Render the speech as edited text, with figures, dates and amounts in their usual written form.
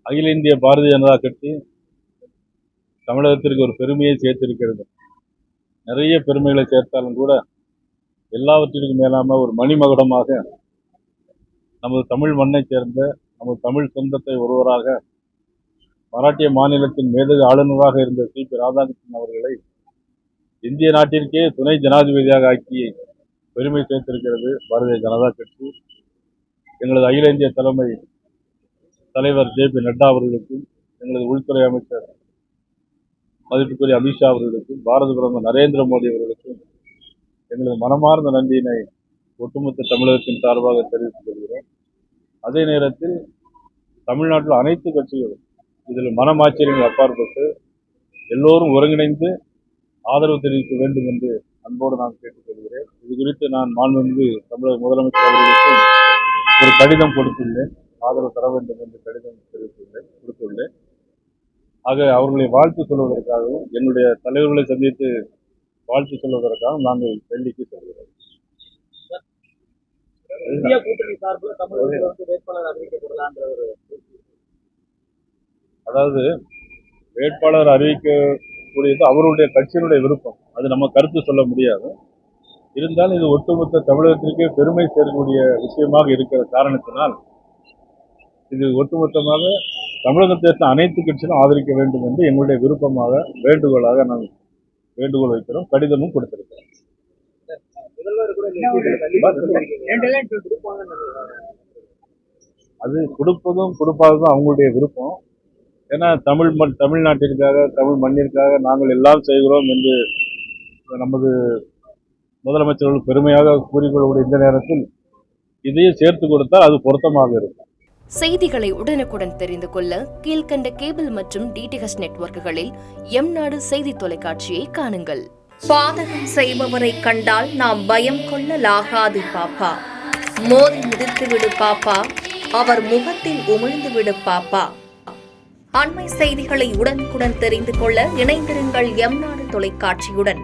அகில இந்திய பாரதிய ஜனதா கட்சி தமிழகத்திற்கு ஒரு பெருமையை சேர்த்திருக்கிறது. நிறைய பெருமைகளை சேர்த்தாலும் கூட எல்லாவற்றிற்கும் மேலாம ஒரு மணிமகுடமாக நமது தமிழ் மண்ணை சேர்ந்த நமது தமிழ் சொந்தத்தை ஒருவராக மராட்டிய மாநிலத்தின் மேதகு ஆளுநராக இருந்த சி.பி. ராதாகிருஷ்ணன் அவர்களை இந்திய நாட்டிற்கே துணை ஜனாதிபதியாக ஆக்கி பெருமை சேர்த்திருக்கிறது பாரதிய ஜனதா கட்சி. எங்களது அகில இந்திய தலைவர் ஜே.பி. நட்டா அவர்களுக்கும், எங்களது உள்துறை அமைச்சர் மதிப்புக்குரிய அமித்ஷா அவர்களுக்கும், பாரத பிரதமர் நரேந்திர மோடி அவர்களுக்கும் எங்களது மனமார்ந்த நன்றியினை ஒட்டுமொத்த தமிழகத்தின் சார்பாக தெரிவித்துக் கொள்கிறோம். அதே நேரத்தில் தமிழ்நாட்டில் அனைத்து கட்சிகளும் இதில் மனமாச்சரியங்கள் அப்பாற்பட்டு எல்லோரும் ஒருங்கிணைந்து ஆதரவு தெரிவிக்க வேண்டும் என்று அன்போடு நான் கேட்டுக்கொள்கிறேன். இது குறித்து நான் மாண்புமிகு தமிழக முதலமைச்சர் அவர்களுக்கும் ஒரு கடிதம் கொடுத்துள்ளேன். ஆதரவு தர வேண்டும் என்று கடிதம் கொடுத்துள்ளேன். ஆக அவர்களை வாழ்த்து சொல்வதற்காகவும் என்னுடைய தலைவர்களை சந்தித்து வாழ்த்து சொல்வதற்காகவும் நாங்கள் டெல்லிக்கு செல்கிறோம். இந்தியா கூட்டணி சார்பில் தமிழகத்தில் வேட்பாளர் அறிவிக்கப்படலாம். அதாவது வேட்பாளர் அறிவிக்கக்கூடியது அவருடைய கட்சியினுடைய விருப்பம். அது நம்ம கருத்து சொல்ல முடியாது. இருந்தாலும் இது ஒட்டுமொத்த தமிழகத்திற்கே பெருமை சேர்க்கக்கூடிய விஷயமாக இருக்கிற காரணத்தினால் இது ஒட்டுமொத்தமாக தமிழகத்தை அனைத்து கட்சிகளும் ஆதரிக்க வேண்டும் என்று எங்களுடைய விருப்பமாக வேண்டுகோளாக நாங்கள் வேண்டுகோள் வைக்கிறோம். கடிதமும் கொடுத்திருக்கிறோம். அது கொடுப்பதும் கொடுப்பாததும் அவங்களுடைய விருப்பம். ஏன்னா தமிழ்நாட்டிற்காக தமிழ் மண்ணிற்காக நாங்கள் எல்லாம் செய்கிறோம் என்று நமது முதலமைச்சர்கள் பெருமையாக கூறிக்கொள்ளக்கூடிய இந்த நேரத்தில் இதையும் சேர்த்து கொடுத்தால் அது பொருத்தமாக இருக்கும். செய்திகளை உடனுக்குடன் தெரிந்து கொள்ள கீழ்கண்ட கேபிள் மற்றும் டிடிஎச் நெட்வொர்க்குகளில் எம்நாடு செய்தி தொலைக்காட்சியை காணுங்கள். பாதகம் செய்பவரை கண்டால் நாம் பயம் கொள்ளலாகாது பாப்பா. மோதி மிதித்து விடு பாப்பா, அவர் முகத்தில் உமிழ்ந்து விடு பாப்பா. அண்மை செய்திகளை உடனுக்குடன் தெரிந்து கொள்ள இணைந்திருங்கள் எம்நாடு தொலைக்காட்சியுடன்.